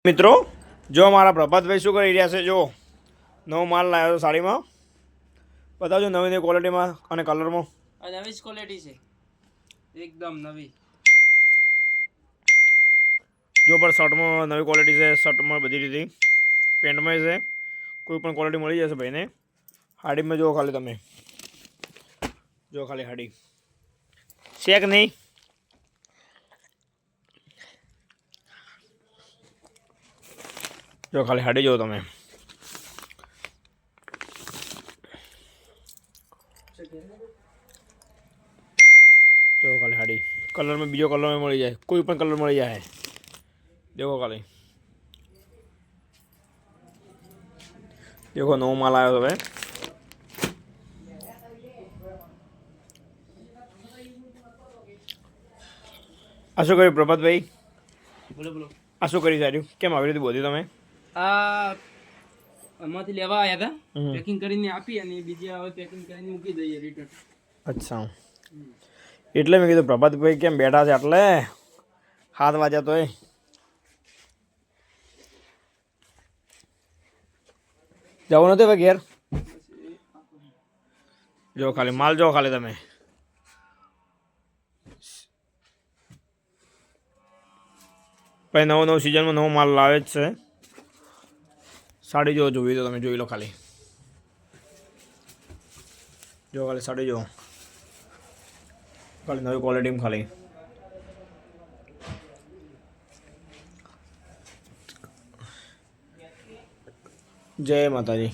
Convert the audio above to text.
મિત્રો જો મારા પ્રભાતભાઈ શું કરી રહ્યા છે, જો નવો માલ લાવ્યો છે સાડીમાં, બતાવજો નવી નવી ક્વોલિટીમાં અને કલરમાં. આ નવી જ ક્વોલિટી છે, એકદમ નવી. જો પણ શર્ટમાં નવી ક્વોલિટી છે, શર્ટમાં બધી રીતે, પેન્ટમાં છે, કોઈ પણ ક્વોલિટી મળી જશે ભાઈને. હાડીમાં જુઓ ખાલી તમે, જો ખાલી હાડી શેક નહીં. જો ખાલી હાડી જુઓ તમે, જો ખાલી હાડી કલરમાં બીજો કલરમાં મળી જાય, કોઈ પણ કલર મળી જાય. દેખો ખાલી, દેખો નવો માલ આવ્યો હવે. આ શું કર્યું પ્રભાતભાઈ? બોલો બોલો. આ શું કરી સાર્યું? કેમ આવી રીતે બોધી તમે? આ આમાંથી લેવા આવ્યા હતા, પેકિંગ કરીને આપી અને બીજી હવે પેકિંગ કરીને મૂકી દઈએ રિટર્ન. અચ્છા, એટલે મેં કીધું પ્રભાતભાઈ કેમ બેઠા છે એટલે 7 વાગ્યા તોય. જવું નથી ભાઈ ઘેર? જો ખાલી માલ જો ખાલી તમે, ભાઈ નવો નવો સિઝનમાં નવો માલ લાવે જ છે. સાડી જો જોવી તો તમે જોઈ લો ખાલી, જો ખાલી સાડી જો ખાલી નવી ક્વોલિટીમાં ખાલી. જય માતાજી.